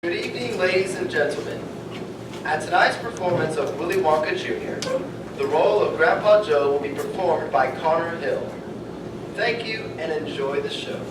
Good evening, ladies and gentlemen. At tonight's performance of Willy Wonka Jr., the role of Grandpa Joe will be performed by Connor Hill. Thank you and enjoy the show.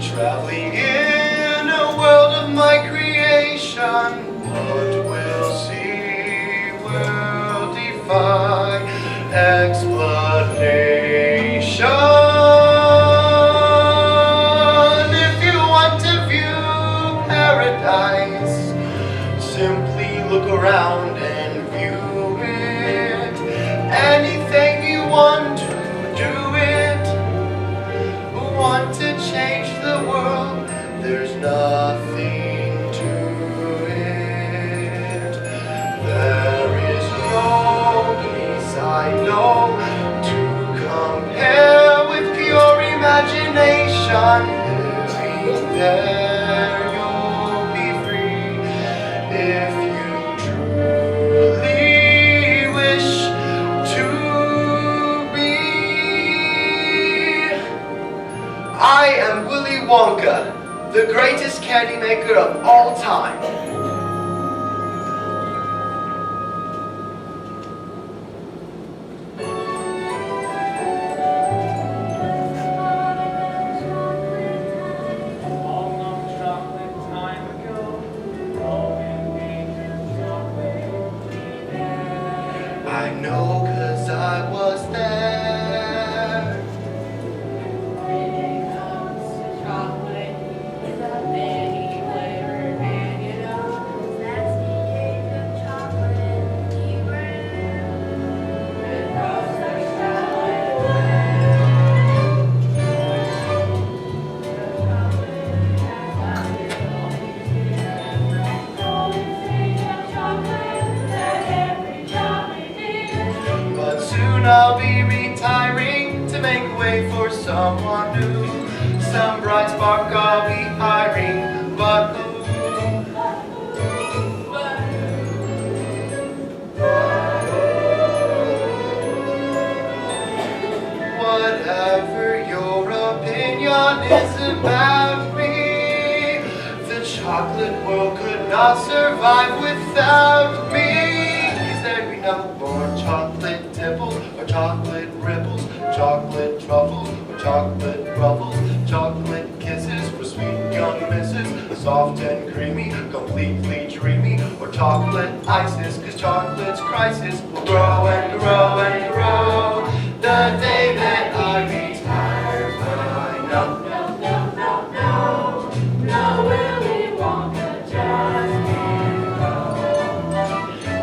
Traveling in a world of my creation, what we'll see will defy explanation. If you want to view paradise, simply look around and view it. Anything you want to do it, want to change the world, there's nothing to it. There is no place I know to compare with pure imagination. Living there you'll be free if you truly wish to be. I am Willy Wonka, the greatest candy maker of all time. I know 'cause I was there. I'll be retiring to make way for someone new. Some bright spark I'll be hiring, but who? Whatever your opinion is about me, the chocolate world could not survive without me. Is there be no more chocolate dipples, or chocolate ripples, chocolate truffles, or chocolate ruffles, chocolate kisses for sweet young misses, soft and creamy, completely dreamy, or chocolate ices, 'cause chocolate's crisis will grow and grow and grow. The day that I retire, I know. No, Willy Wonka just can't go.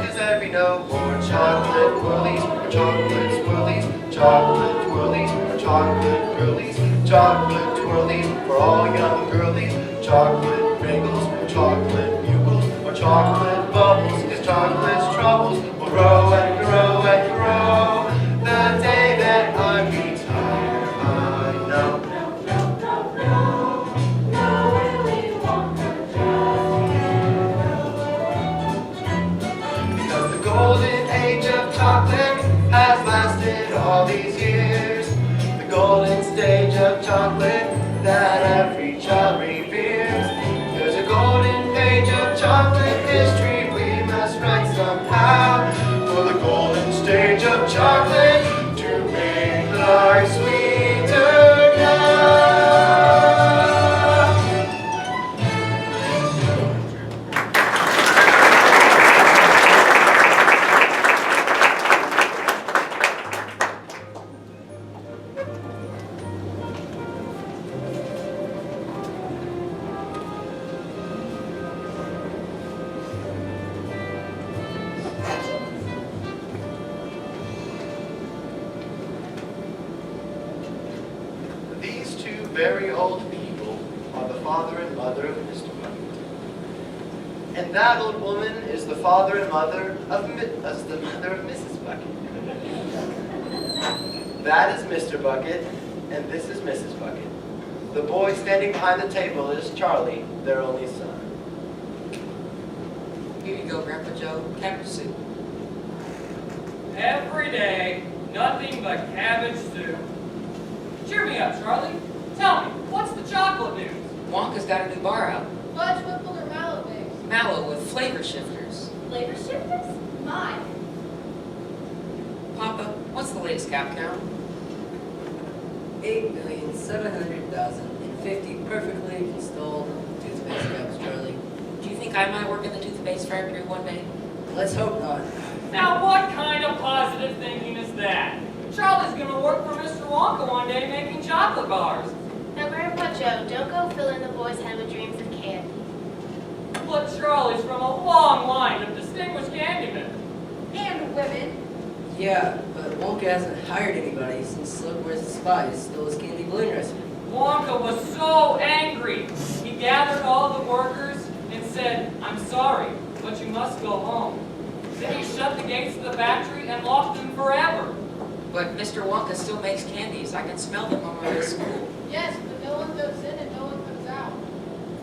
'Cause there be no more chocolate whirlies, or chocolate swirlies, chocolate twirlies, or chocolate girlies, chocolate twirlies for all young girlies, chocolate bagels, or chocolate bugles, or chocolate bubbles, 'cause chocolate's troubles will grow and grow and grow. The day that I retire, I know. No, Willy Wonka just can't go. Because the golden age of chocolate has lasted all these years. The golden stage of chocolate that every child reveres. There's a golden page of chocolate history we must write somehow. For the golden stage of chocolate to make life sweeter now. very old people are the father and mother of Mr. Bucket. And that old woman is the father and mother of the mother of Mrs. Bucket. That is Mr. Bucket, and this is Mrs. Bucket. The boy standing behind the table is Charlie, their only son. Here you go, Grandpa Joe. Cabbage soup. Every day, nothing but cabbage soup. Cheer me up, Charlie. Tell me, what's the chocolate news? Wonka's got a new bar out. Fudge whipple or mallow mix? Mallow with flavor shifters. Flavor shifters? Mine. Papa, what's the latest cap count? 8,700,050 perfectly installed toothpaste cups, Charlie. Do you think I might work in the toothpaste factory one day? Let's hope not. Now, what kind of positive thinking is that? Charlie's gonna work for Mr. Wonka one day making chocolate bars. Now, Grandpa Joe, don't go filling the boy's head with dreams of candy. But Charlie's from a long line of distinguished candymen. And women. Yeah, but Wonka hasn't hired anybody since Look Where's the Spies stole his candy balloon recipe. Wonka was so angry. He gathered all the workers and said, "I'm sorry, but you must go home." Then he shut the gates of the factory and locked them forever. But Mr. Wonka still makes candies. I can smell them on my way to school. Yes, but no one goes in and no one comes out.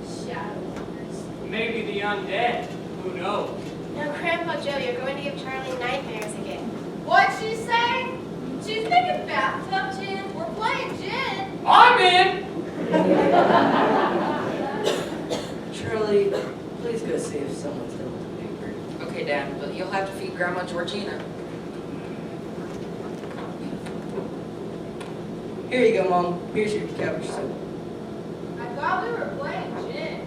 Shadowhunters. Maybe the undead. Who knows? Now, Grandpa Joe, you're going to give Charlie nightmares again. What'd she say? She's making bathtub gin. We're playing gin. I'm in! Charlie, please go see if someone's done with the paper. Okay, Dad, but you'll have to feed Grandma Georgina. Here you go, Mom. Here's your cabbage soup. I thought we were playing gin.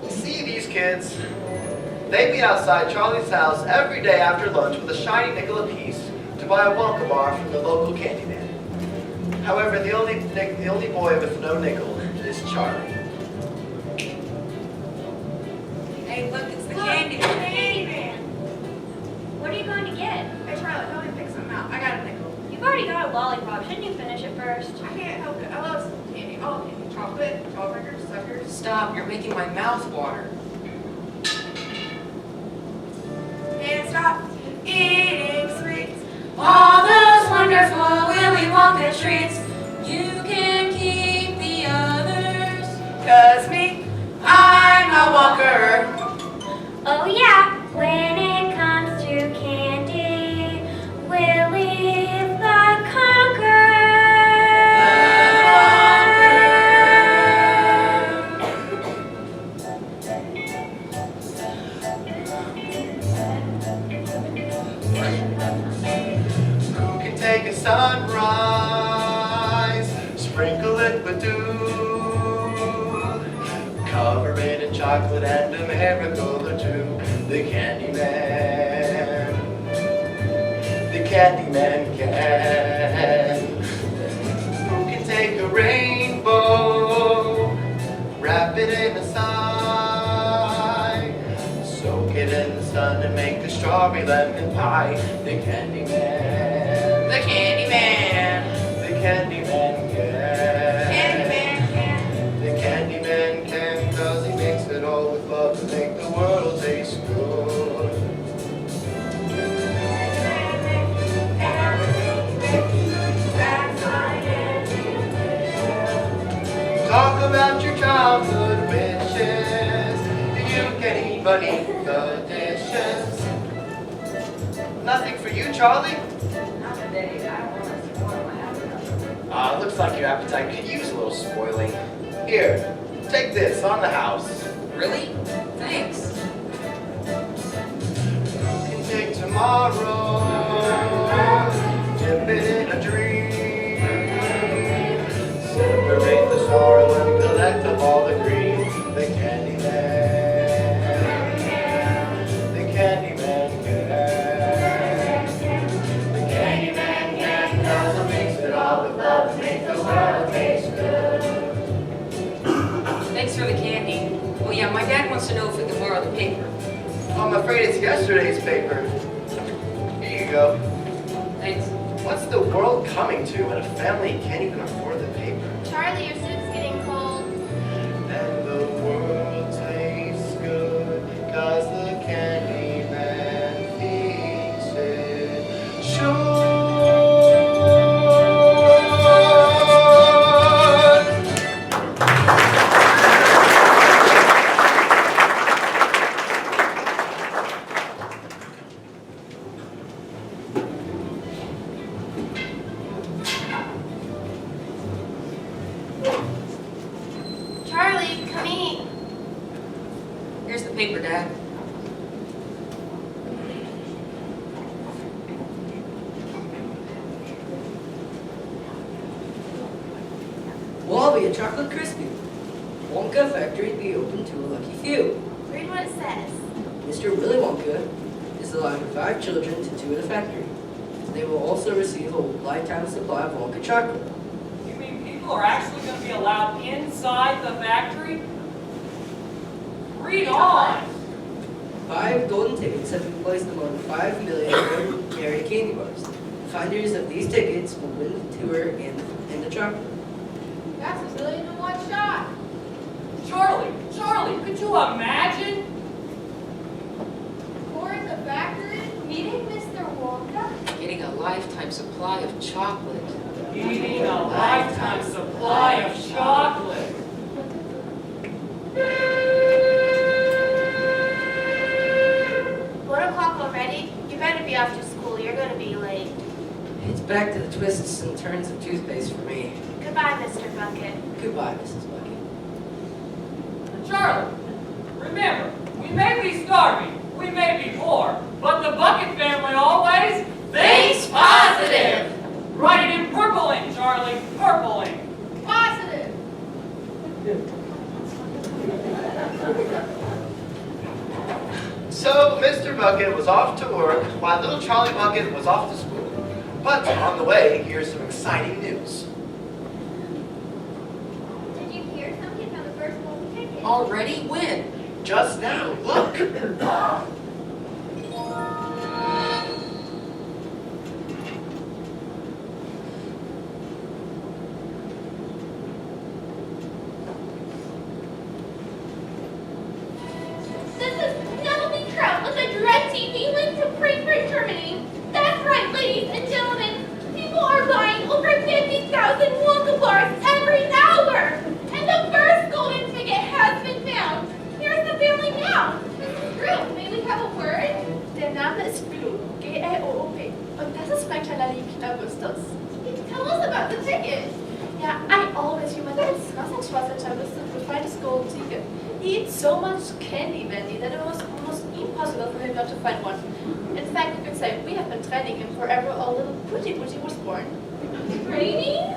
See these kids? They meet outside Charlie's house every day after lunch with a shiny nickel apiece to buy a Wonka bar from the local candy man. However, the only boy with no nickel is Charlie. Hey, look, it's the Look, candy it's the man. candy man. What are you going to get? Hey, Charlie, help me pick something out. I got a nickel. You've already got a lollipop. Shouldn't you finish it first? I can't help it. I love candy. All candy. Chocolate, jawbreakers, suckers. Stop, you're making my mouth water. Can't stop eating sweets. All those wonderful Willy Wonka treats. You can keep the others. 'Cause me, I'm a walker. Oh yeah, when it comes to candy, Willy the Who can take a sunrise, sprinkle it with dew, cover it in chocolate and a miracle or two? The candy man. The candy man can. Who can take a rainbow, wrap it in a sigh, soak it in the sun and make a strawberry lemon pie? The candy man. The candy man. The candy man can. Candy man can. The candy man can, 'cause he makes it all with love to make the world taste good. Talk about your childhood wishes. You can even eat the dishes. Nothing for you, Charlie? Not today. I don't want to spoil my appetite. Looks like your appetite could use a little spoiling. Here, take this on the house. Really? Thanks. You can take tomorrow, dip it in a dream, separate the sorrow and collect up all the green. The candy man. The candy man can. The candy man can, 'cause it makes it all with love to make the world taste good. wants to know if we can borrow the paper. I'm afraid it's yesterday's paper. Here you go. Thanks. What's the world coming to when a family can't even afford the paper? Charlie, your soup's getting cold. And the world tastes good, 'cause the candy man thinks it should. Charlie, come eat. Here's the paper, Dad. Wallaby, a chocolate crispy. Wonka factory be open to a lucky few. Read what it says. Mr. Willy Wonka is allowing 5 children to do in a factory. They will also receive a lifetime supply of Wonka chocolate. You mean people are actually going to be allowed inside the factory? Read on. 5 golden tickets have been placed among 5 million area candy bars. Finders of these tickets will win the tour and the chocolate. That's $1 million in one shot. Charlie, could you imagine? We're in the factory, meeting Mr. Wonka. Getting a lifetime supply of chocolate. Eating a lifetime supply of chocolate. 1 o'clock already? You better be off to school. You're going to be late. It's back to the twists and turns of toothpaste for me. Goodbye, Mr. Bucket. Goodbye, Mrs. Bucket. Charlie, remember, we may be starving, we may be poor, but the Bucket family always thinks positive. Write it in purple ink, Charlie, purple ink. Positive. So Mr. Bucket was off to work while little Charlie Bucket was off to school. But on the way, here's some exciting news. Did you hear something about the first golden ticket? Already? When? Just now, look. This is Penelope Trout with a direct TV link to Frankfurt, Germany. That's right, ladies and gentlemen. People are buying over 50,000 Wonka bars every hour. And the first golden ticket has been found. Here's the family now. Mrs. Drew, may we have a word? Der Name ist Blue, G-L-O-O-P. Und das ist mein kleiner Liebling Augustus. Tell us about the ticket. Yeah, I always hear my dad's nothing was Augustus would find his golden ticket. He eats so much candy, Wendy, that it was almost impossible for him not to find one. In fact, you could say we have been training him forever our little Putty was born. Training?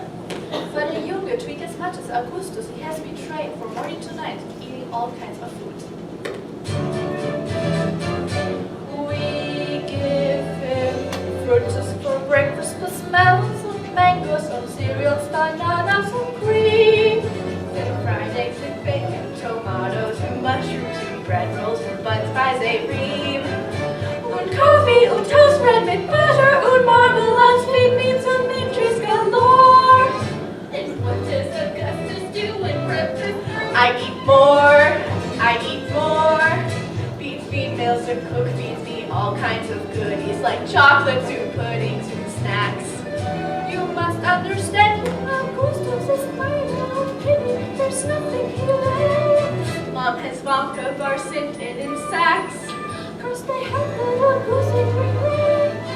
For the younger tweak as much as Augustus, he has been trained from morning to night, eating all kinds of food. We give him fruits for breakfast, smells of mangoes, some cereals, bananas, and cream. Then fried eggs and bacon, tomatoes and mushrooms, and bread rolls and buns by Ream. Und coffee, und toast bread with butter, und marmalade, sweet beans, and mint trees galore. And what does Augustus do when breakfast? I eat more. These females to cook feeds me all kinds of goodies like chocolates and puddings and snacks. You must understand, Augustus is mine without pity. There's nothing he lacks. Mom has Wonka bars sent in sacks. 'Cause they have little goosey green legs.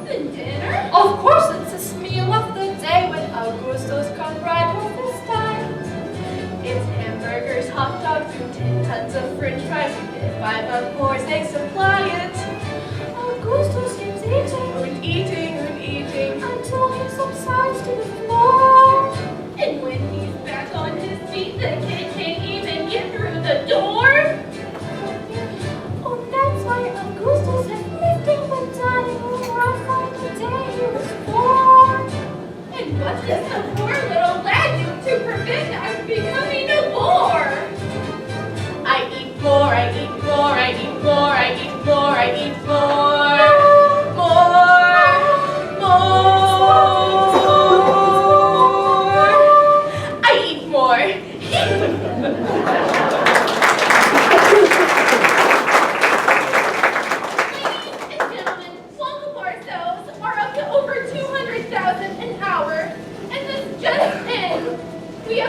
The dinner? Of course, it's his meal of the day when Augustus comes right home this time. It's hamburgers, hot dogs, and 10 tons of french fries. If 5 of course they supply it. Augustus keeps eating until he subsides to the floor. And when he's back on his feet, the kid can't even get through the door? Oh, that's why Augustus is lifting the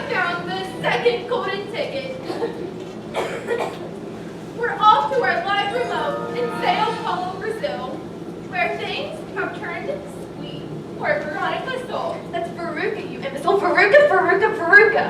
found the second golden ticket. We're off to our live remote in Sao Paulo, Brazil, where things have turned sweet for Veronica Sol. That's Veruca, you imbecile. Veruca, Veruca, Veruca.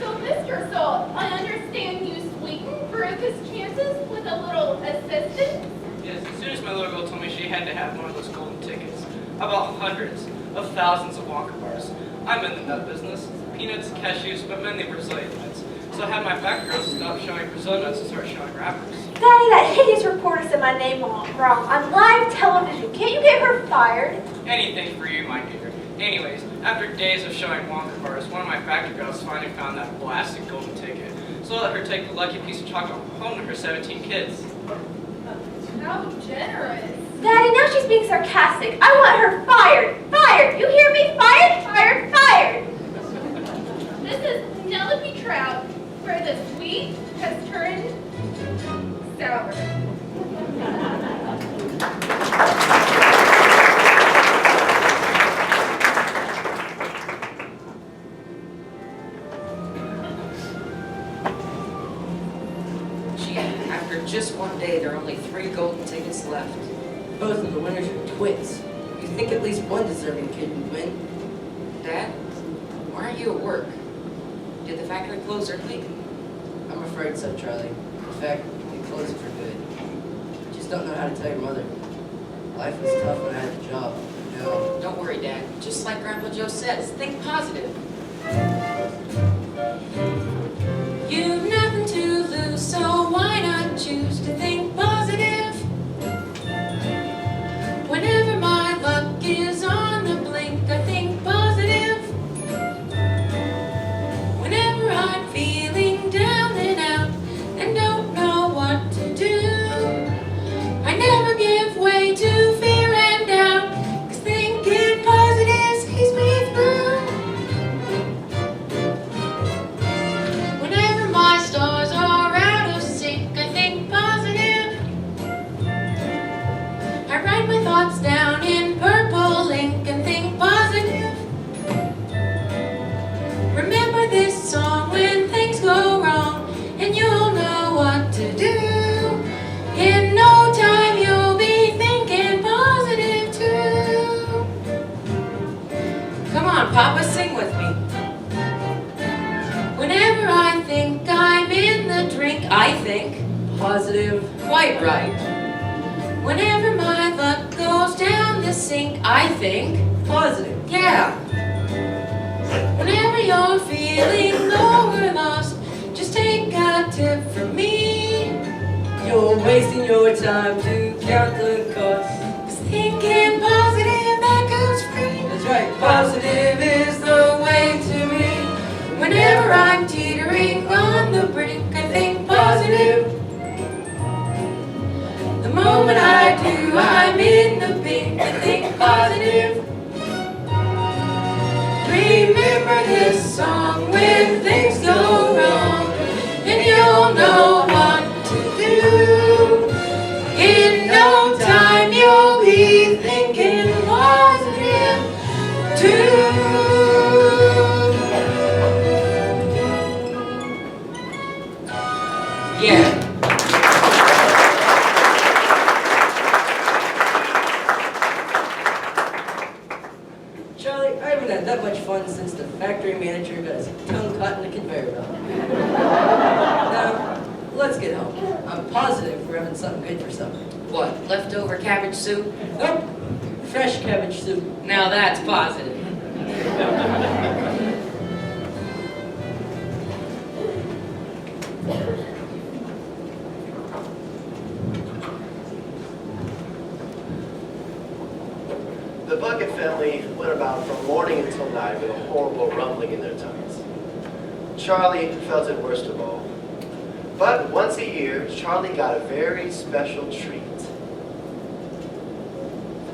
So, Mr. Sol, I understand you sweetened Veruca's chances with a little assistance? Yes, as soon as my little girl told me she had to have one of those golden tickets, I bought hundreds of thousands of Wonka bars. I'm in the nut business, peanuts, cashews, but mainly Brazilian nuts. So I had my factory girls stop showing Brazil nuts and start showing wrappers. Daddy, that hideous reporter said my name wrong on live television. Can't you get her fired? Anything for you, my dear. Anyways, after days of showing Wonka bars, one of my factory girls finally found that blasted golden ticket. So I let her take the lucky piece of chocolate home to her 17 kids. How generous. Daddy, now she's being sarcastic. I want her fired. Fired. You hear me? Fired, fired, fired. This is Penelope Trout, where the sweet has turned sour. Gee, after just one day, there are only 3 golden tickets left. Both of the winners are twins. You think at least one deserving kid would win? Dad, why aren't you at work? Did the factory close early? I'm afraid so, Charlie. In fact, we closed for good. I just don't know how to tell your mother. Life was tough when I had the job. No. Don't worry, Dad. Just like Grandpa Joe says, think positive. You've nothing to lose, so why not choose to think positive? Whenever my luck is on the blink, I think positive. Whenever I'm feeling down and out and don't know what to do, I never give way to fear and doubt, 'cause thinking positive sees me through. Whenever my stars are out of sync, I think positive. I write my thoughts down in purple ink and think positive. Remember this song when things go wrong, and you'll know what to do. In no time you'll be thinking positive too. Come on, Papa, sing with me. Whenever I think I'm in the drink, I think positive. Quite right. Whenever my luck goes down the sink, I think positive. Yeah. Whenever you're feeling low or lost, just take a tip from me. You're wasting your time to count the cost. 'Cause thinking positive, that goes free. That's right, positive is the way to me. Whenever I'm teetering on the brink, I think positive. The moment I do, I'm in the pink, I think positive. Remember this song when things go wrong, and you'll know what to do. In no time you'll be thinking positive too. Yeah. Charlie, I haven't had that much fun since the factory manager got his tongue caught in the conveyor belt. Now, let's get home. I'm positive we're having something good for supper. What, leftover cabbage soup? Nope, fresh cabbage soup. Now that's positive. The Bucket family went about from morning until night with a horrible rumbling in their tummies. Charlie felt it worst of all. But once a year, Charlie got a very special treat.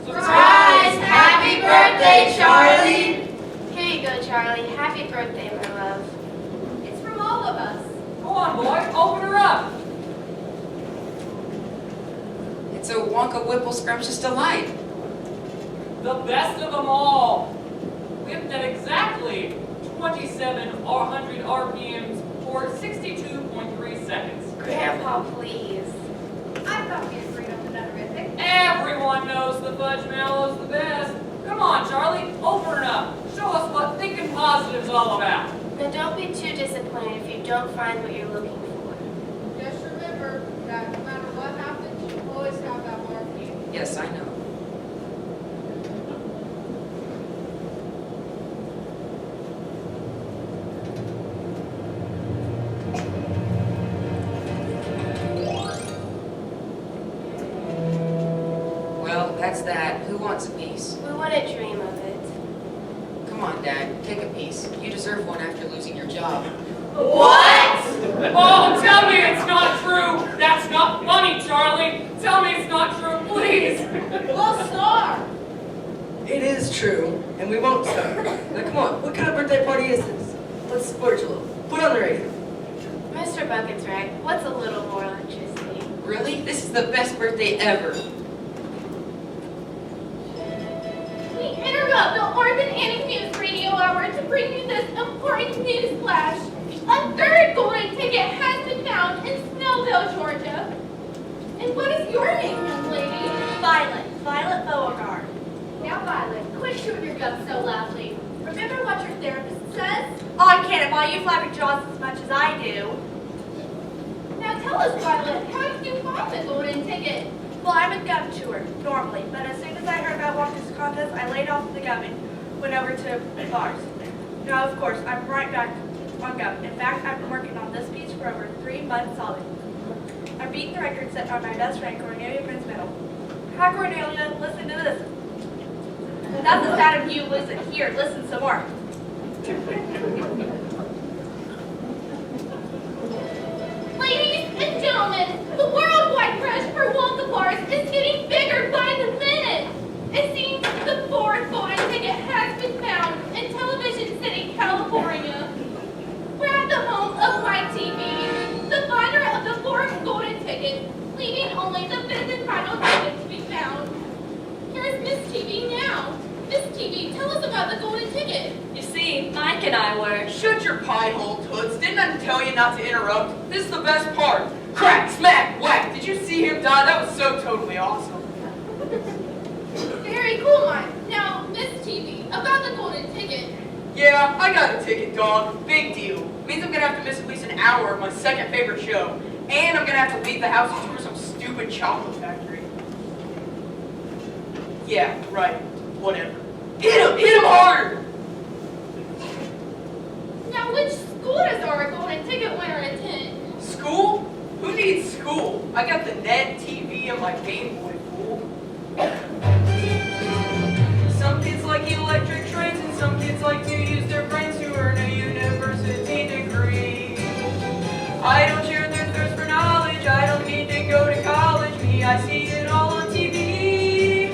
Surprise! Happy birthday, Charlie! Here you go, Charlie. Happy birthday, my love. It's from all of us. Go on, boy, open her up. It's a Wonka Whipple Scrumptious Delight. The best of them all. Whipped at exactly 2,700 RPMs for 62.3 seconds. Grandpa, please. I thought we agreed on the honorific. Everyone knows the fudge mallow's the best. Come on, Charlie, open it up. Show us what thinking positive's all about. Now don't be too disappointed if you don't find what you're looking for. Just remember that no matter what happens, you always have that WRV. Yes, I know. Well, that's that. Who wants a piece? We wouldn't dream of it. Come on, Dad, take a piece. You deserve one after losing your job. What? Oh, tell me it's not true. That's not funny, Charlie. Tell me it's not true, please. Well, Star! It is true, and we won't stop. Now, come on, what kind of birthday party is this? Let's splurge a little. Put on the radio. Mr. Bucket's right. What's a little more electricity? Really? This is the best birthday ever. We interrupt the Urban Annie News Radio Hour to bring you this important news flash. A third golden ticket has been found in Snellville, Georgia. And what is your name, young lady? Violet. Violet Beauregard. Now, Violet, quit chewing your gum so loudly. Remember what your therapist says? Oh, I can't admire you flapping jaws as much as I do. Now tell us, Violet, how did you find the golden ticket? Well, I'm a gum chewer, normally, but as soon as I heard about Walker's contest, I laid off the gum and went over to bars. Now, of course, I'm right back on gum. In fact, I've been working on this piece for over 3 months solid. I'm beating the record set by my best friend, Cornelia Prince Middle. Hi, Cornelia, listen to this. That's the sound of you. Listen. Here, listen some more. Ladies and gentlemen, the worldwide rush for Wonka bars is getting bigger by the minute. It seems the fourth golden ticket has been found in Television City, California. We're at the home of my TV, the finder of the fourth golden ticket, leaving only the fifth and final ticket to be found. Here's Miss TV now. Miss TV, tell us about the golden ticket. You see, Mike and I were... Shut your pie hole, Toots. Didn't I tell you not to interrupt? This is the best part. Crack, smack, whack. Did you see him die? That was so totally awesome. Very cool, Mike. Now, Miss TV, about the golden ticket. Yeah, I got a ticket, dog. Big deal. Means I'm gonna have to miss at least an hour of my second favorite show. And I'm gonna have to leave the house and tour some stupid chocolate factory. Yeah, right. Whatever. Hit him harder! Now, which school does our golden ticket winner attend? School? Who needs school? I got the net, TV, and my Game Boy, fool. Some kids like electric trains, and some kids like to use their brains to earn a university degree. I don't share their thirst for knowledge, I don't need to go to college, me, I see it all on TV.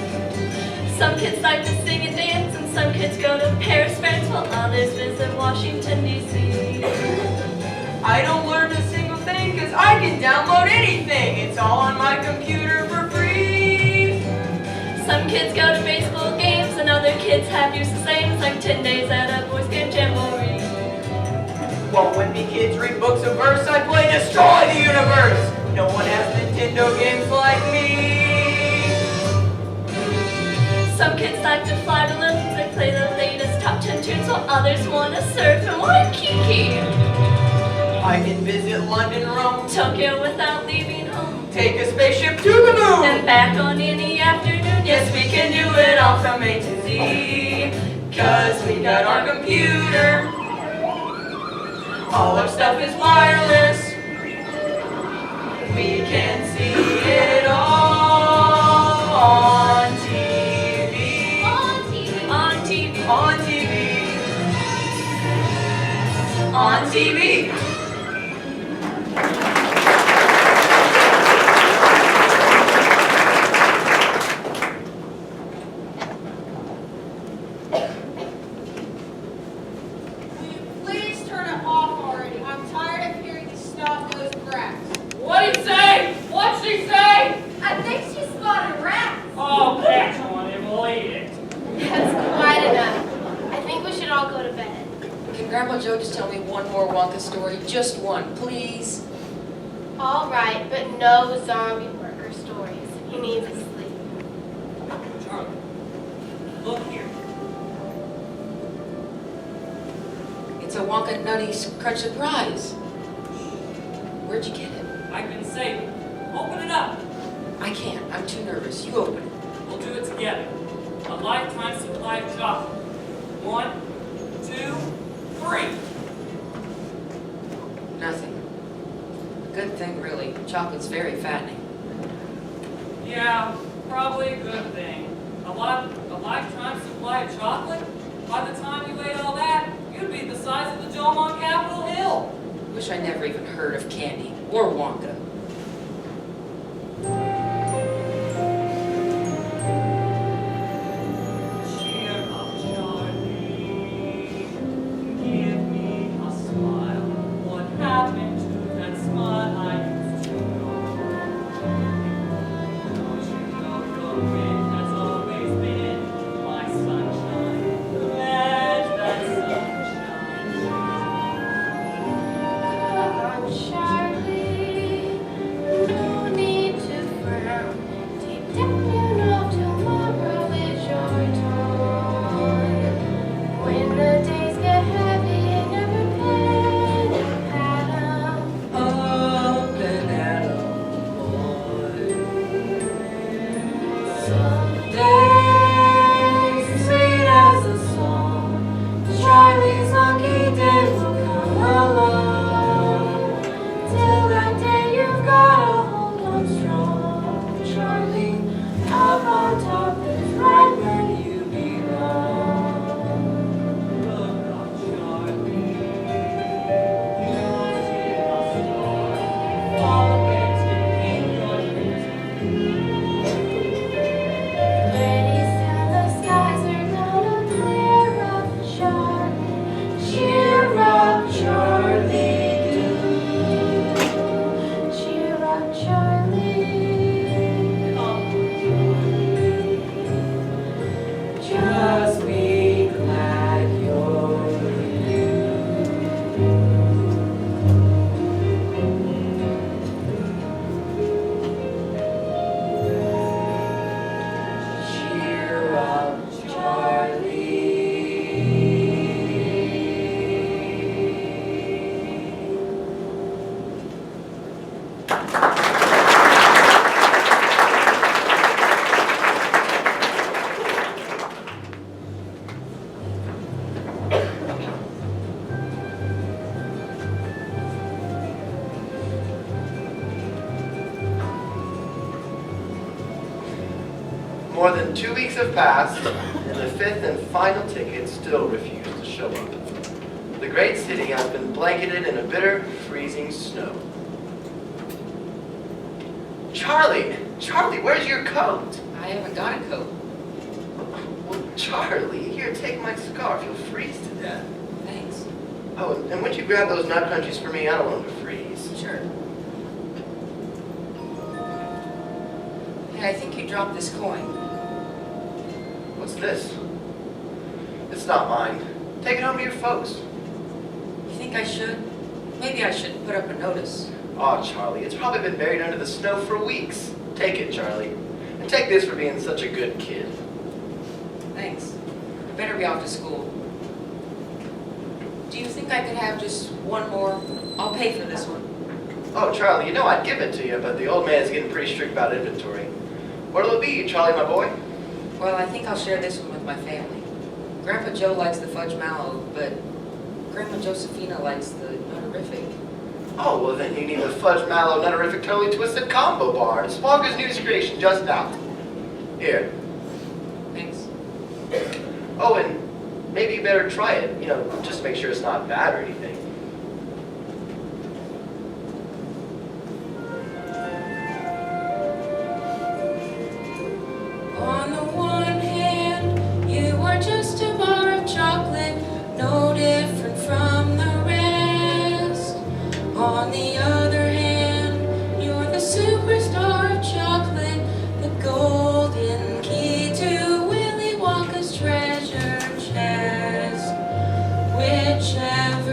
Some kids like to sing and dance, and some kids go to Paris, France, while others visit Washington, D.C. I don't learn a single thing, cause I can download anything. It's all on my computer for free. Some kids go to baseball games, and other kids have useless aims, like 10 days at a Boy Scout jamboree. While wimpy kids read books of verse, I play Destroy the Universe. No one has Nintendo games like me. Some kids like to fly balloons, they play the latest top 10 tunes, while others want to surf in Waikiki. I can visit London, Rome, Tokyo without leaving home, take a spaceship to the moon, and back on any afternoon. yes, we can do it all from A to Z, cause we got our computer. All our stuff is wireless. We can see it all on TV. On TV. On TV. On TV. On TV. Please turn it off already. I'm tired of hearing you stop those cracks. What'd he say? What'd she say? Grandpa Joe just tell me one more Wonka story? Just one, please. All right, but no zombie worker stories. He needs to sleep. Charlie, look here. It's a Wonka Nutty Crunch Surprise. Where'd you get it? I've been saving. Open it up. I can't. I'm too nervous. You open it. We'll do it together. A lifetime supply of chocolate. 1, 2, 3. Nothing. Good thing, really. Chocolate's very fattening. Yeah, probably a good thing. A lifetime supply of chocolate? By the time you ate all that, you'd be the size of the dome on Capitol Hill. Wish I never even heard of candy or Wonka. Cheer up, Charlie. Give me a smile. What happened to that smile I used to know? Don't you know your grin has always been my sunshine? Let that sunshine shine. Come on, Charlie. No need to frown. Deep down, you know tomorrow is your turn. When the days get heavy and you're prepared to paddle. Up and at 'em, boy. Someday, sweet as a song, Charlie's lucky day will come along. Till that day you've got to hold on strong. Charlie, up on top is right where you belong. Look up, Charlie. You see a star. Follow it and keep your dreams. Ladies, tell the skies are gonna clear up, Charlie. Cheer up, Charlie, do. Cheer up, Charlie. Just be glad you're you. Cheer up, Charlie. More than 2 weeks have passed, and the fifth and final ticket still refused to show up. The great city has been blanketed in a bitter, freezing snow. Charlie! Charlie, where's your coat? I haven't got a coat. Well, Charlie, here, take my scarf. You'll freeze to death. Thanks. Oh, and would you grab those nut crunchies for me? I don't want to freeze. Sure. Hey, I think you dropped this coin. What's this? It's not mine. Take it home to your folks. You think I should? Maybe I should put up a notice. Oh, Charlie, it's probably been buried under the snow for weeks. Take it, Charlie. And take this for being such a good kid. Thanks. I better be off to school. Do you think I could have just one more? I'll pay for this one. Oh, Charlie, you know I'd give it to you, but the old man's getting pretty strict about inventory. What'll it be, Charlie, my boy? Well, I think I'll share this one with my family. Grandpa Joe likes the fudge mallow, but Grandma Josephina likes the nutterific. Oh, well then you need the fudge mallow nutterific totally twisted combo bar. It's Wonka's newest creation, just out. Here. Thanks. Oh, and maybe you better try it, just to make sure it's not bad or anything. On the one hand, you are just a bar of chocolate, no different from the rest. On the other hand, you're the superstar of chocolate, the golden key to Willy Wonka's treasure chest. Whichever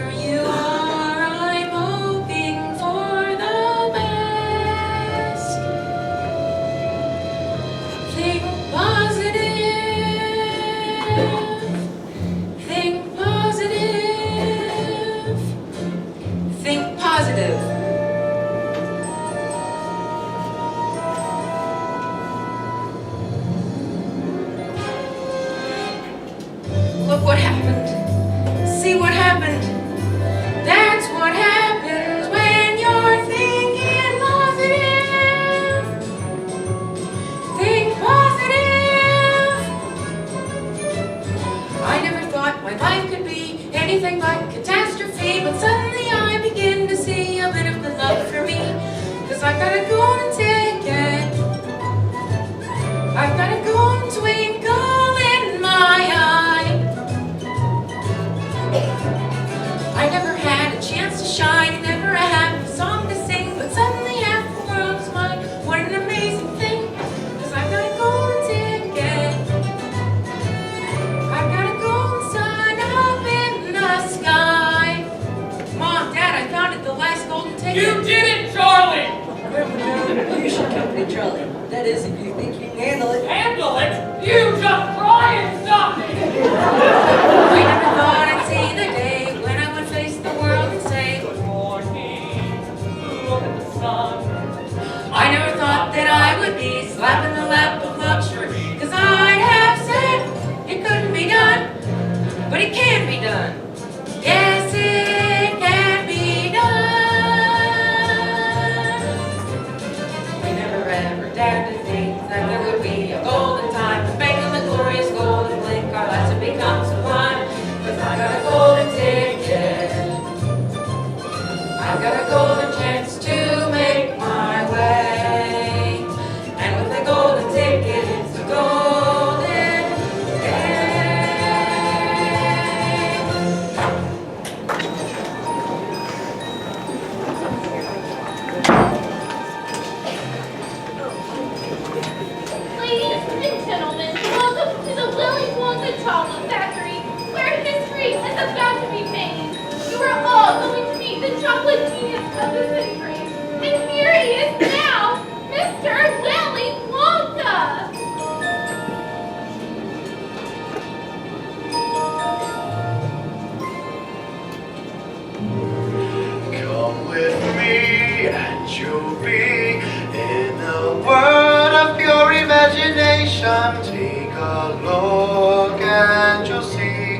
on, take a look and you'll see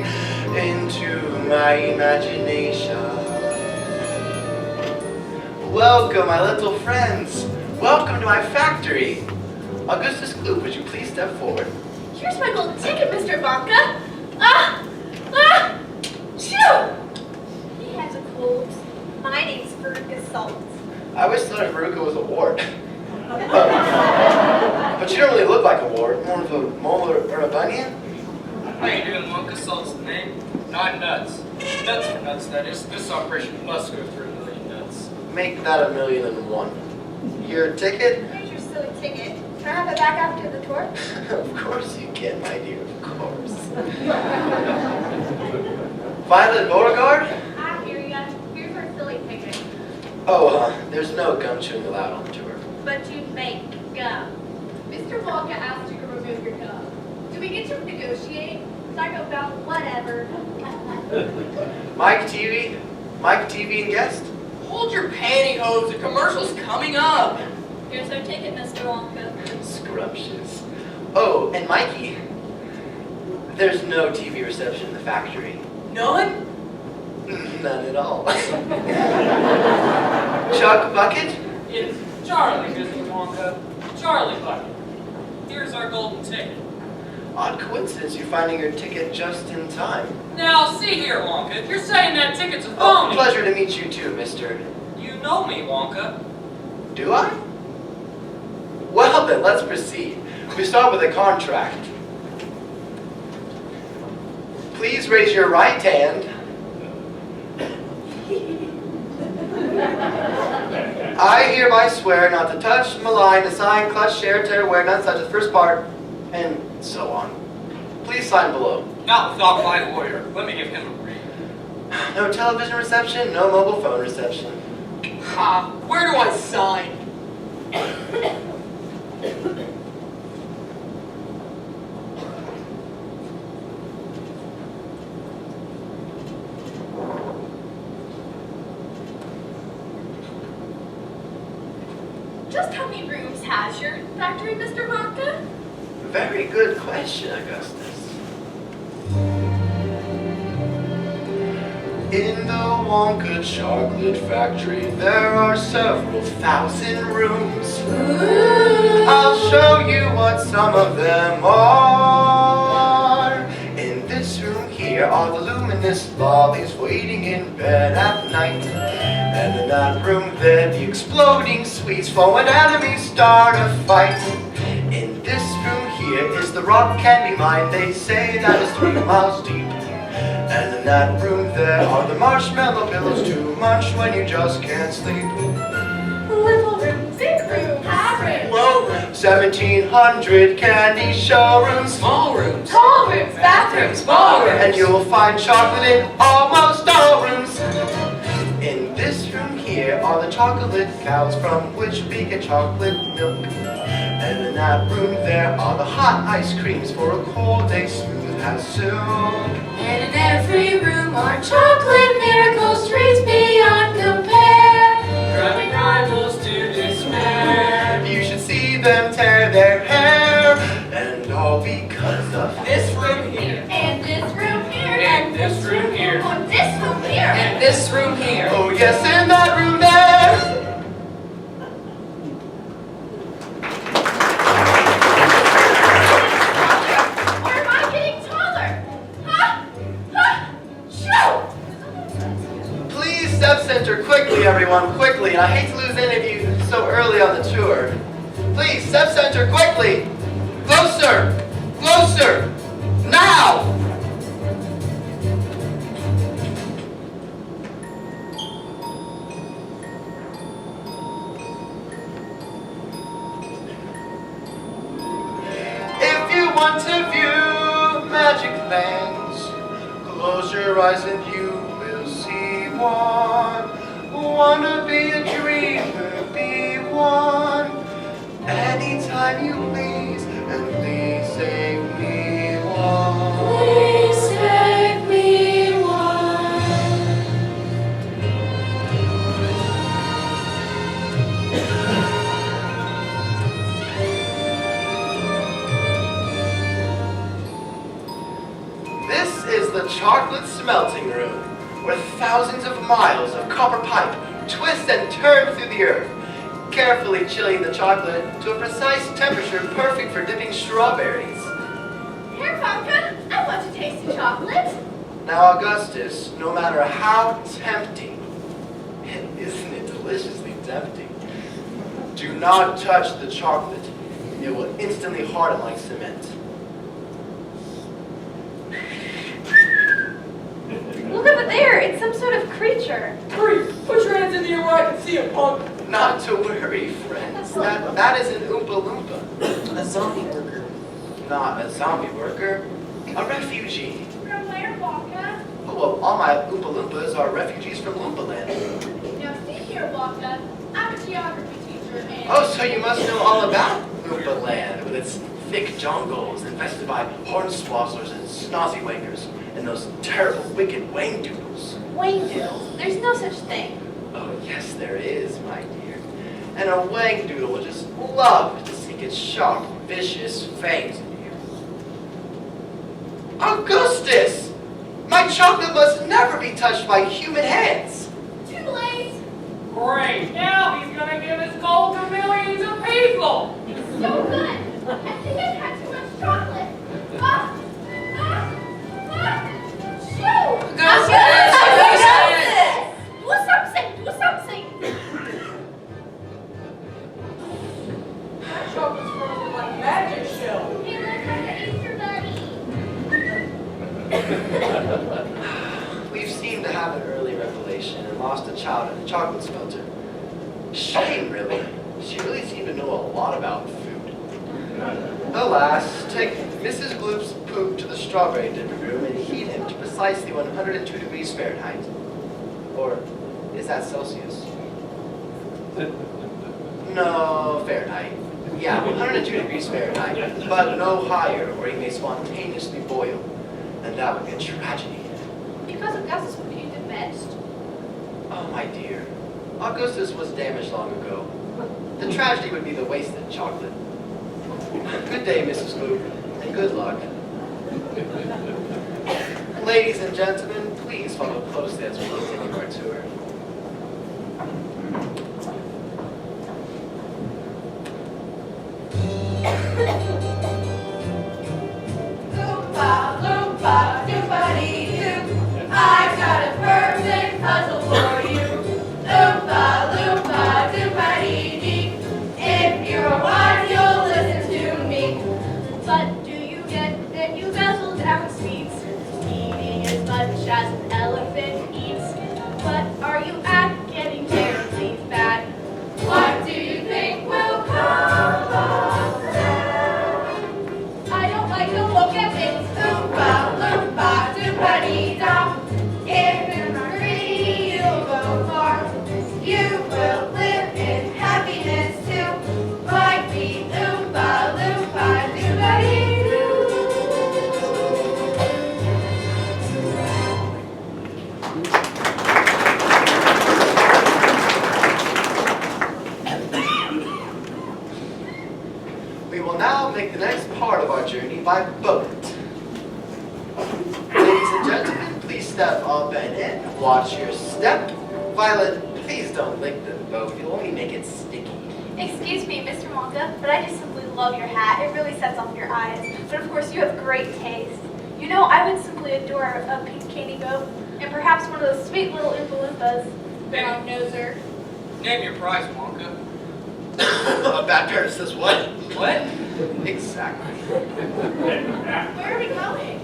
into my imagination. Welcome, my little friends. Welcome to my factory. Augustus Gloop, would you please step forward? Here's my golden ticket, Mr. Wonka. Shoo! He has a cold. My name's Veruca Salt. I wish that Veruca was a wart. But you don't really look like a wart, more of a mole or a bunion. How you doing, Wonka? Salt's the name. Not nuts. Nuts for nuts, that is. This operation must go through 1,000,000 nuts. Make that 1,000,001. Your ticket? Here's your silly ticket. Can I have it back after the tour? Of course you can, my dear, of course. Violet Beauregard? I hear ya. Here's our silly ticket. Oh, there's no gum chewing allowed on the tour. But you make gum. Mr. Wonka asked you to remove your gum. Do we get to negotiate? Because I go about whatever. Mike TV? Mike TV and guest? Hold your pantyhose. The commercial's coming up. Here's our ticket, Mr. Wonka. Scrumptious. Oh, and Mikey, there's no TV reception in the factory. None? None at all. Chuck Bucket? It's Charlie, Mr. Wonka. Charlie Bucket. Here's our golden ticket. Odd coincidence you finding your ticket just in time. Now, see here, Wonka. You're saying that ticket's a Oh, phony. pleasure to meet you too, mister. You know me, Wonka. Do I? Well then, let's proceed. We start with a contract. Please raise your right hand. I hereby swear not to touch, malign, assign, clutch, share, tear, wear, none such as first part, and so on. Please sign below. Not without my lawyer. Let me give him a read. No television reception, no mobile phone reception. Ha! Where do I sign? Just how many rooms has your factory, Mr. Wonka? Very good question, Augustus. In the Wonka Chocolate Factory, there are several thousand rooms. I'll show you what some of them are. In this room here are the luminous lollies waiting in bed at night. And in that room there, the exploding sweets fall when enemies start a fight. In this room here is the rock candy mine, they say that is 3 miles deep. And in that room there are the marshmallow pillows to munch when you just can't sleep. Little room, big room, high room, Low room. 1,700 candy showrooms. Small rooms. tall rooms, bathrooms, ballrooms. And you'll find chocolate in almost all rooms. In this room here are the chocolate cows from which we get chocolate milk. And in that room there are the hot ice creams for a cold day smooth as silk. And in every room are chocolate miracles, treats beyond compare. Driving rivals to despair. You should see them tear their hair. And all because of This room here. And this room here. And this room here. Oh, this room here. And this room here. Oh yes, in that room there. Or am I getting taller? Shoo! Please step center quickly, everyone, quickly. I hate to lose any of you so early on the tour. Please step center quickly. Closer, closer, now. If you want to view magic lands, close your eyes and you will see one. Wanna be a dreamer, be one. Anytime you please, and please take me one. Please take me one. the chocolate smelting room, where thousands of miles of copper pipe twist and turn through the earth, carefully chilling the chocolate to a precise temperature perfect for dipping strawberries. Here, Wonka, I want to taste the chocolate. Now, Augustus, no matter how tempting, and isn't it deliciously tempting, do not touch the chocolate. It will instantly harden like cement. Look over there. It's some sort of creature. Hurry, put your hands in the air where I can see him, punk. Not to worry, friends. That is an Oompa Loompa. A zombie worker. Not a zombie worker. A refugee. From where, Wonka? Oh, well, all my Oompa Loompas are refugees from Loompa Land. Now see here, Wonka. I'm a geography teacher and... Oh, so you must know all about Loompa Land, with its thick jungles infested by hornswogglers and snozzywankers, and those terrible, wicked wangdoodles. Wangdoodles. There's no such thing. Oh, yes, there is, my dear. And a wangdoodle would just love to sink its sharp, vicious fangs in you. Augustus! My chocolate must never be touched by human hands. Too late. Great, now he's gonna give his gold to millions of people. So good. I think I've had too much chocolate. Ah! Shoo! Augustus! Do something! Do something! That chocolate's frozen like magic shell. He looks like an Easter bunny. We've seemed to have an early revelation and lost a child in a chocolate smelter. Shame, really. She really seemed to know a lot about food. Alas, take Mrs. Gloop's poop to the strawberry dipping room and heat him to precisely 102 degrees Fahrenheit. Or is that Celsius? No, Fahrenheit. Yeah, 102 degrees Fahrenheit, but no higher, or he may spontaneously boil. And that would be a tragedy. Because Augustus would be convinced. Oh, my dear. Augustus was damaged long ago. The tragedy would be the wasted chocolate. Good day, Mrs. Gloop, and good luck. Ladies and gentlemen, please follow closely as we continue our tour. Loompa, loompa, doopity-doo. I've got a perfect puzzle for you. Loompa, loompa, doopity-dee. If you're wise, you'll listen to me. But do you get that you guzzle down seeds, eating as much as an elephant eats? But are you at getting terribly fat? What do you think will come of that? I don't like the look of it. Oompa, loompa, doopity-da. If you're hungry, you'll go far. You will live in happiness too. Like the Oompa, loompa, doopity-doo. We will now make the next part of our journey by boat. Ladies and gentlemen, please step up and in. Watch your step. Violet, please don't lick the boat. You'll only make it sticky. Excuse me, Mr. Wonka, but I just simply love your hat. It really sets off your eyes. But of course, you have great taste. You know, I would simply adore a pink candy boat, and perhaps one of those sweet little Oompa Loompas. Brown noser. Name your prize, Wonka. A bad parent says what? What? Exactly. Where are we going?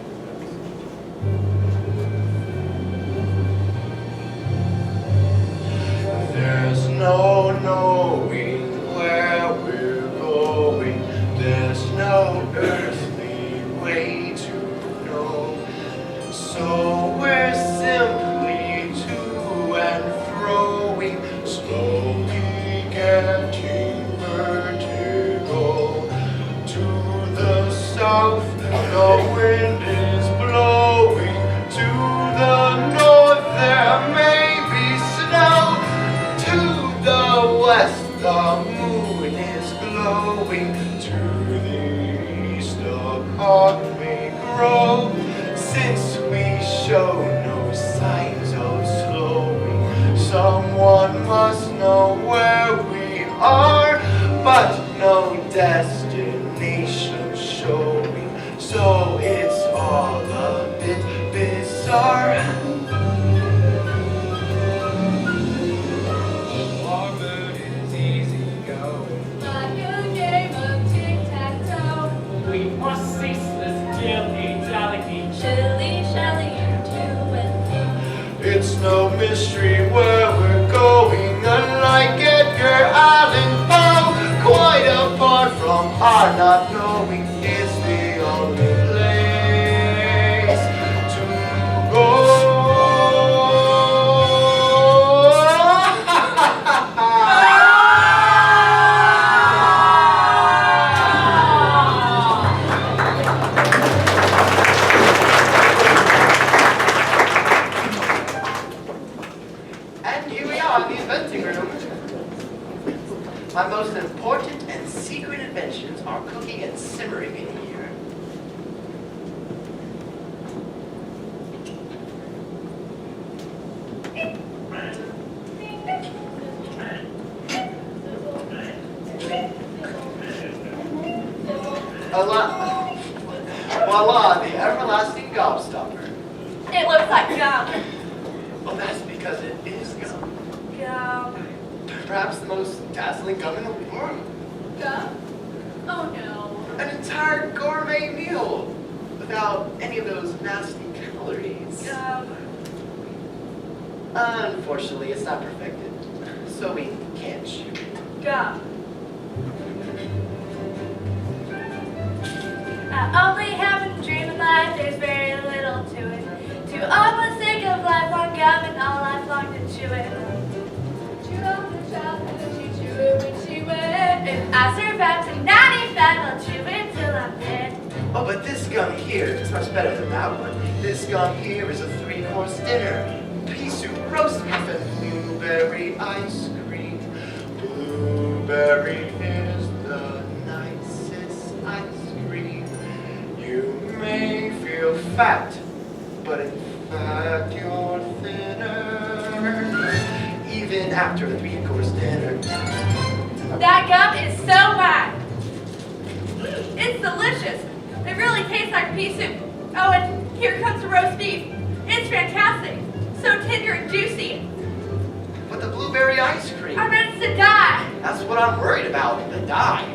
There's no knowing where we're going. There's no earthly way to know. So we're simply to and froing, slowly getting vertigo. To the south, the wind is blowing. To the north, there may be snow. To the west, the moon is glowing. To the east, the cock may crow. Since we so it's all a bit bizarre. Our mood is easy going. Like a game of tic-tac-toe. We must cease this dilly-dally. Shilly-shally, you and me. It's no mystery where we're going, unlike Edgar Allan Poe. Quite apart from our not knowing is the only place to go. And here we are in the inventing room. My most important and secret inventions are cooking and simmering in here. Voila, the everlasting gobstopper. It looks like gum. Well, that's because it is gum. Gum. Perhaps the most dazzling gum in the world. Gum? Oh no. An entire gourmet meal without any of those nasty calories. Gum. Unfortunately, it's not perfected, so we can't chew it. Gum. I only happen to dream of life, there's very little to it. To almost think of life on gum and all I've longed to chew it. Chew up the chocolate and she chew it when she wet. If I survive to 95, I'll chew it till I'm dead. Oh, but this gum here is much better than that one. This gum here is a 3-course dinner. Pea soup, roast beef, and blueberry ice cream. Blueberry is the nicest ice cream. You may feel fat, but in fact you're thinner. Even after a 3-course dinner. That gum is so bad. It's delicious. It really tastes like pea soup. Oh, and here comes the roast beef. It's fantastic. So tender and juicy. But the blueberry ice cream. I'm ready to die. That's what I'm worried about, the dye.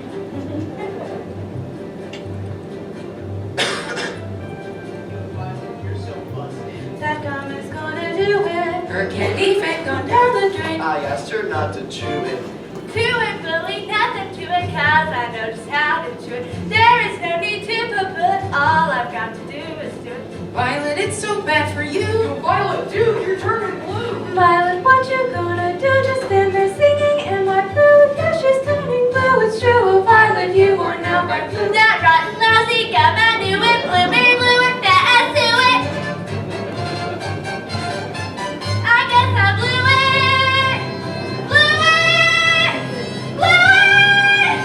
That gum is gonna do it. Her candy fame gone down the drain. I asked her not to chew it. To it, Billy, nothing to it, cause I know just how to chew it. There is no need to put, all I've got to do is do it. Violet, it's so bad for you. Violet, dude, you're turning blue. Violet, what you gonna do? Just stand there singing in my poo. Yeah, she's turning blue. It's true. Oh, Violet, you are now my blue. That rotten, lousy gum, I knew it. Blueberry blue and fat as to it. I guess I blew it. Blew it. Blew it.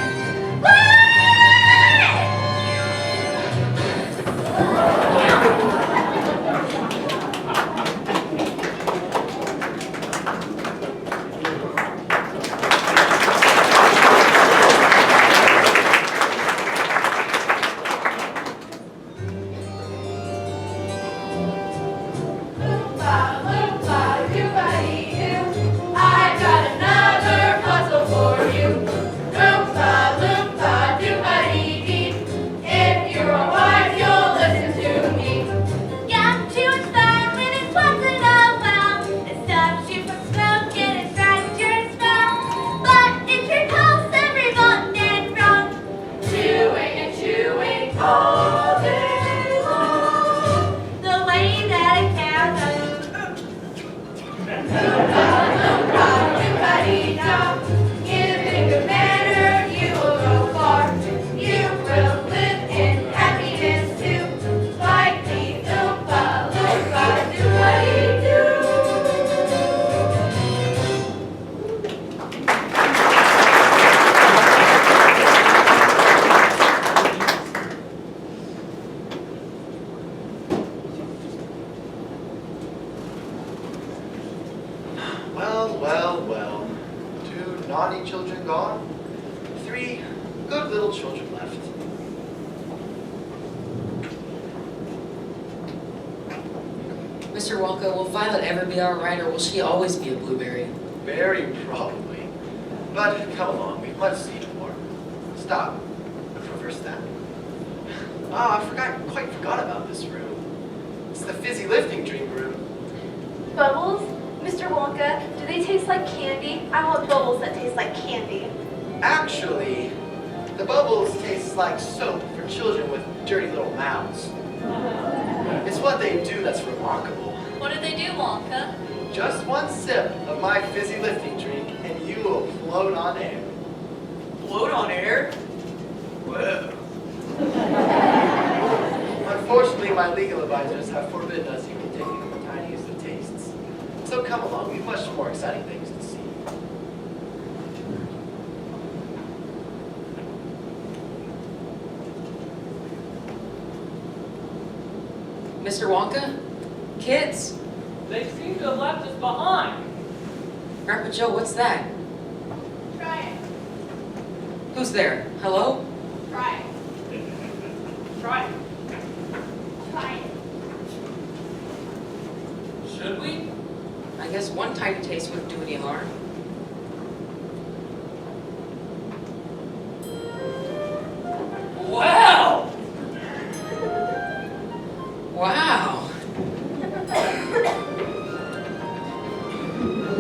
I got another puzzle for you. Loompa, loompa, doobity-dee. If you're a wife, you'll listen to me. Gum chewing's fine when it's once in a while. It stops you from smoking, it brightens your smell. But it sure calls everyone dead wrong. Chewing and chewing all day long. The way that it counts. Loompa, doobity-da. In a good manner, you will go far. You will live in happiness too. Like the Loompa, loompa, doobity-doo. Well, well, well. 2 naughty children gone. 3 good little children left. Mr. Wonka, will Violet ever be all right, or will she always be a blueberry? Very probably. But come along, we must see more. Stop. Reverse that. Ah, quite forgot about this room. It's the fizzy lifting drink room. Bubbles? Mr. Wonka, do they taste like candy? I want bubbles that taste like candy. Actually, the bubbles taste like soap for children with dirty little mouths. It's what they do that's remarkable. What do they do, Wonka? Just one sip of my fizzy lifting drink and you will float on air. Float on air? Whoa. Unfortunately, my legal advisors have forbidden us even taking the tiniest of tastes. So come along, we've much more exciting things to see. Mr. Wonka? Kids? They seem to have left us behind. Grandpa Joe, what's that? Try it. Who's there? Hello? Try it. Try it. Try it. Should we? I guess one tiny taste wouldn't do any harm. Wow! Wow.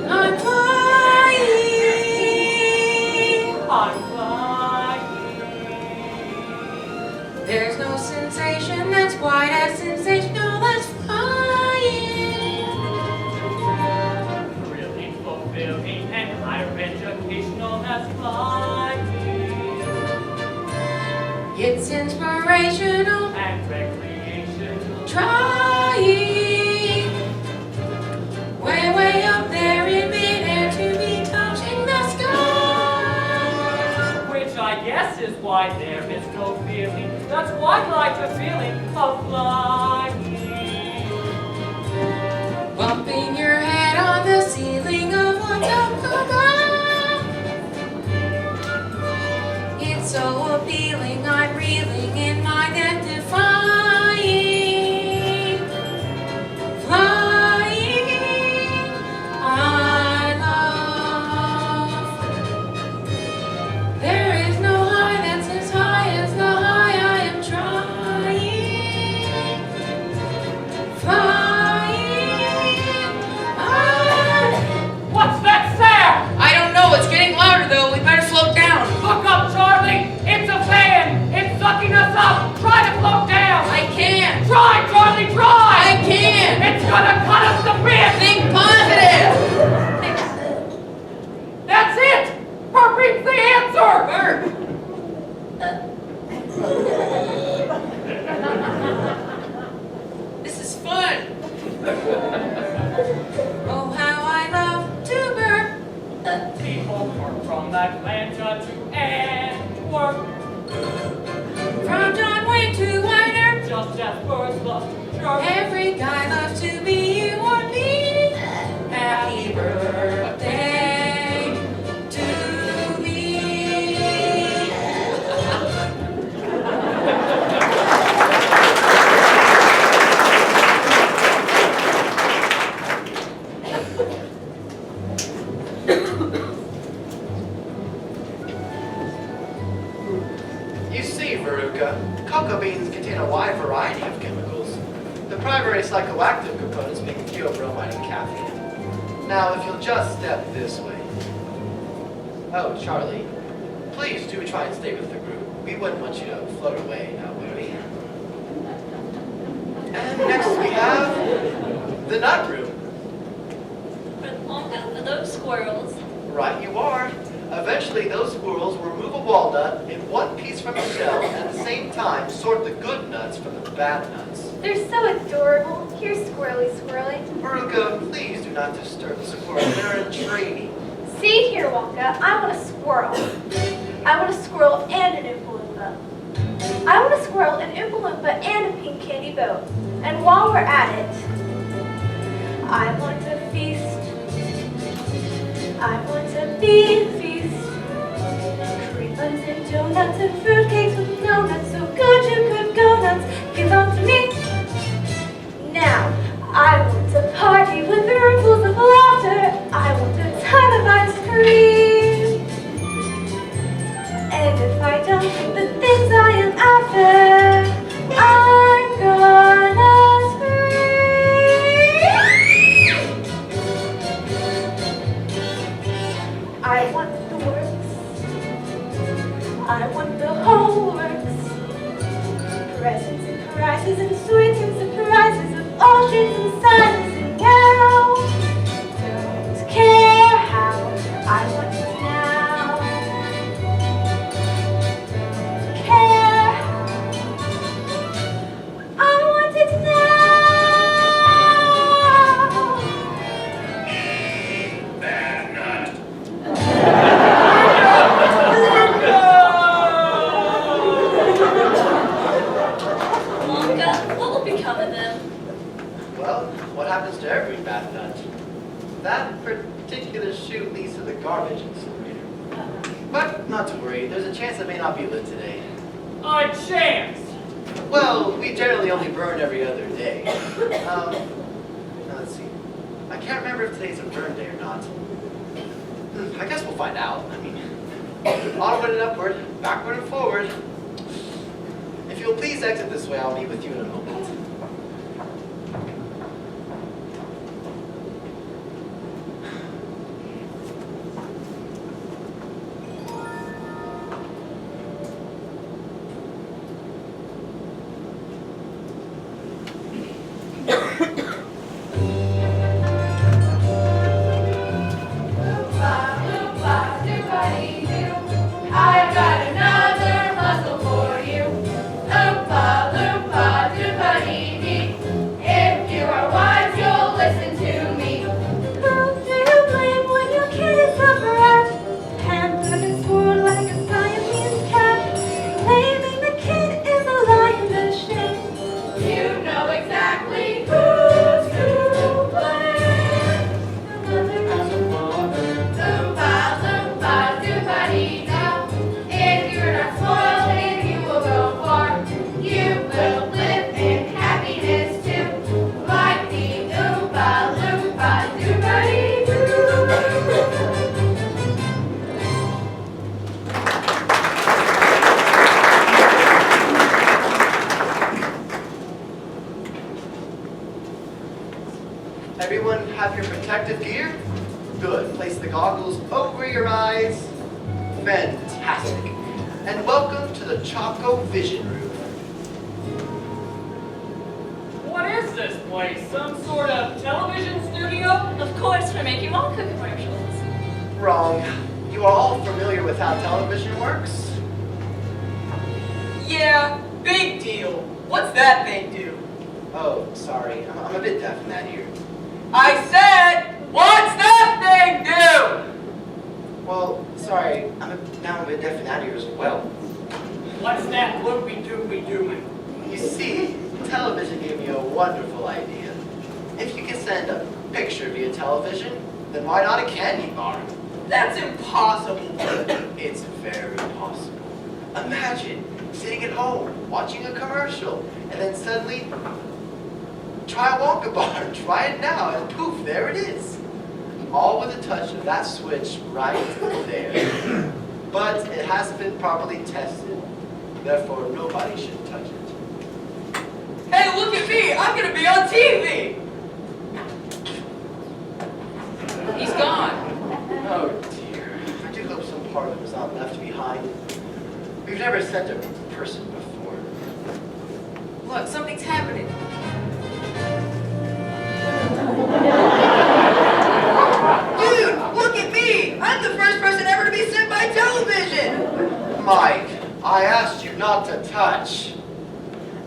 I'm flying. I'm flying. There's no sensation that's quite as sensational as flying. Really fulfilling and higher educational as flying. It's inspirational. And recreational. Trying. Way, way up there in midair to be touching the sky. Which I guess is why there is no feeling that's quite like the feeling of flying. Bumping your head on the ceiling of what's up above. It's so appealing, I'm reeling in my death defying. Flying, I love. There is no high that's as high as the high I am trying. Flying, What's that sound? I don't know, it's getting louder though, we better float down. Look up, Charlie! It's a fan! It's sucking us up! Try to float down! I can't. Try, Charlie, try! I can't. It's gonna cut us to bits! Think positive. That's it! Burping's the answer! Burp. This is fun. Oh, how I love to burp. People work from Atlanta to Antwerp. From John Wayne to Whiter. Just as birds love to chirp. Every guy loves to be you or me. Happy birthday to me. You see, Veruca, cocoa beans contain a wide variety of chemicals. The primary psychoactive components being theobromine and caffeine. Now, if you'll just step this way. Oh, Charlie, please do try and stay with the group. We wouldn't want you to float away, now would we? And next we have the nut room. But Wonka, are those squirrels? Right you are. Eventually, those squirrels will remove a walnut in one piece from the shell and at the same time sort the good nuts from the bad nuts. They're so adorable. Here, squirrely, squirrely. Veruca, please do not disturb the squirrels. They're in training. See here, Wonka. I want a squirrel. I want a squirrel and an Oompa Loompa. I want a squirrel, an Oompa Loompa, and a pink candy boat. And while we're at it, I want to feast. I want to be a feast. Cream buns and donuts and fruitcakes with donuts. So good you could go nuts. Give them to me. Now, I want to kisses and sweets and surprises of all shapes and sizes. And now, don't care how I want it now. Don't care how I want it now. Wonka, what will become of them? Well, what happens to every bad nut? That particular shoe leads to the garbage incinerator. But not to worry, there's a chance it may not be lit today. A chance! Well, we generally only burn every other day. Now let's see. I can't remember if today's a burn day or not. I guess we'll find out. I mean, onward and upward, backward and forward. If you'll please exit this way, I'll be with you in a moment. I've got another puzzle for you. Loompa, loompa, doompa-dee-dee. If you are wise, you'll listen to me. Who do you blame when your kid is a brat? Hampered and swore like a Siamese cat. Claiming the kid is a lion ashamed. You know exactly who's to blame. Another puzzle for Loompa, loompa, doompa-dee-dee. If you're not spoiled, then you will go far. You will live in happiness too, like the Oompa Loompa Doompa-dee-doo. Everyone have your protective gear? Good. Place the goggles over your eyes. Fantastic. And welcome to the Choco Vision Room. What is this place? Some sort of television studio? Of course, we're making Wonka commercials. Wrong. You are all familiar with how television works? Yeah, big deal. What's that thing do? Oh, sorry. I'm a bit deaf in that ear. I said, what's that thing do? Well, sorry. Now I'm a bit deaf in that ear as well. What's that loopy-doopy doing? You see, television gave me a wonderful idea. If you can send a picture via television, then why not a candy bar? That's impossible. It's very possible. Imagine sitting at home, watching a commercial, and then suddenly, try a Wonka bar, try it now, and poof, there it is. All with a touch of that switch right there. But it hasn't been properly tested, therefore nobody should touch it. Hey, look at me. I'm going to be on TV. He's gone. Oh dear, I do hope some part of it was not left behind. We've never sent a person before. Look, something's happening. Dude, look at me. I'm the first person ever to be sent by television. Mike, I asked you not to touch.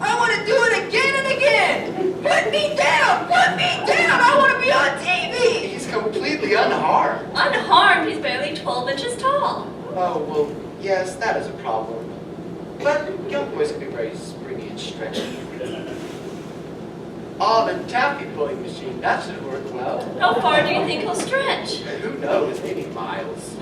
I want to do it again and again. Put me down. Put me down. I want to be on TV. He's completely unharmed. Unharmed, he's barely 12 inches tall. Oh, well, yes, that is a problem. But young boys can be very springy and stretchy. Oh, the taffy pulling machine, that should work well. How far do you think he'll stretch? Who knows, maybe miles.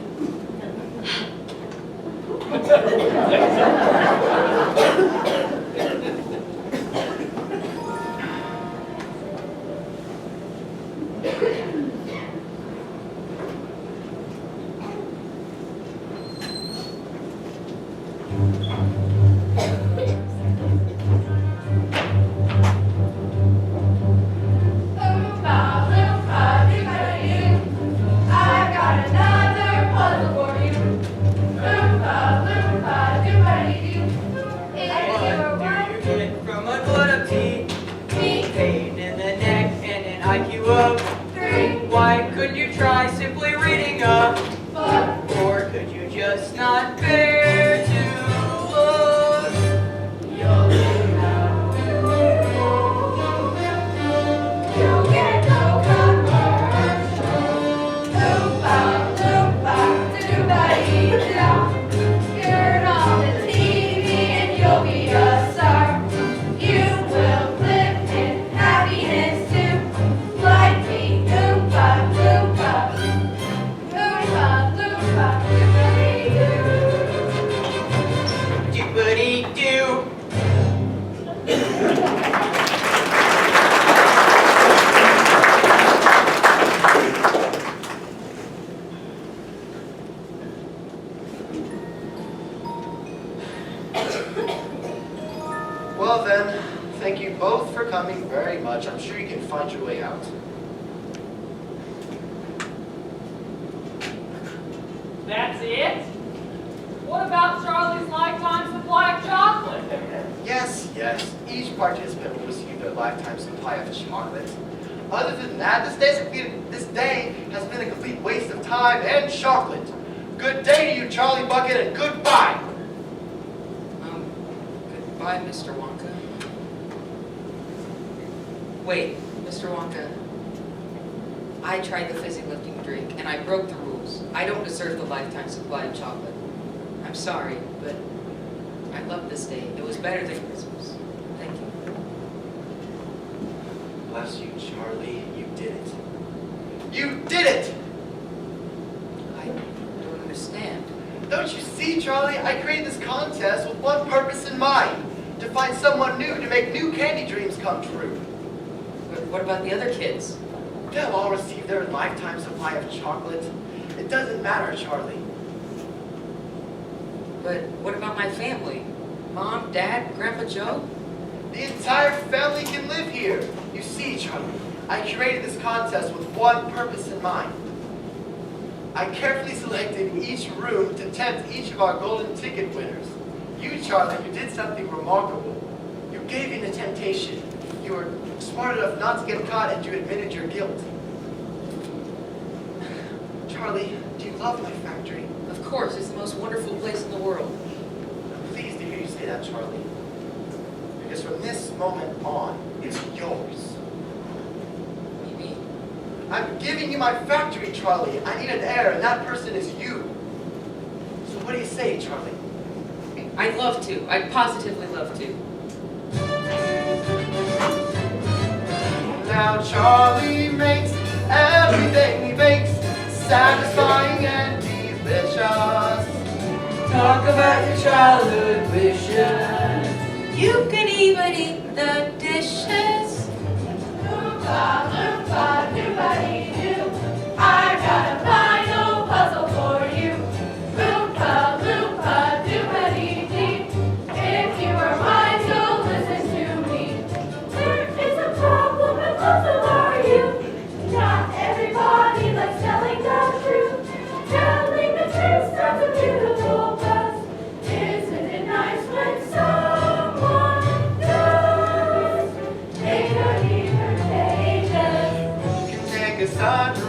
Oompa Loompa Doompa-dee-doo. I've got another puzzle for you. Oompa Loompa Doompa-dee-doo. If thank you both for coming very much. I'm sure you can find your way out. That's it? What about Charlie's lifetime supply of chocolate? Yes, yes. Each participant will receive their lifetime supply of chocolate. Other than that, this day has been a complete waste of time and chocolate. Good day to you, Charlie Bucket, and goodbye. Goodbye, Mr. Wonka. Wait, Mr. Wonka. I tried the fizzy lifting drink, and I broke the rules. I don't deserve the lifetime supply of chocolate. I'm sorry, but I love this day. It was better than Christmas. Thank you. Bless you, Charlie. You did it. You did it! I don't understand. Don't you see, Charlie? I created this contest with one purpose in mind. To find someone new to make new candy dreams come true. But what about the other kids? They'll all receive their lifetime supply of chocolate. It doesn't matter, Charlie. But what about my family? Mom, Dad, Grandpa Joe? The entire family can live here. You see, Charlie, I created this contest with one purpose in mind. I carefully selected each room to tempt each of our golden ticket winners. You, Charlie, you did something remarkable. You gave in to temptation. You were smart enough not to get caught and you admitted your guilt. Charlie, do you love my factory? Of course, it's the most wonderful place in the world. I'm pleased to hear you say that, Charlie. Because from this moment on, it's yours. What do you mean? I'm giving you my factory, Charlie. I need an heir, and that person is you. So what do you say, Charlie? I'd love to. I'd positively love to. Now Charlie makes everything he bakes satisfying and delicious. Talk about your childhood wishes. You can even eat the dishes. Loompa, loompa, doobity-doo. I got a final puzzle for you. Loompa, loompa, doobity-dee. If you are mine, you'll listen to me. There is a problem with puzzle, are you? Not everybody likes telling the truth. Telling the truth sounds a beautiful buzz. Isn't it nice when someone does? They don't even pages. You can take a sunrise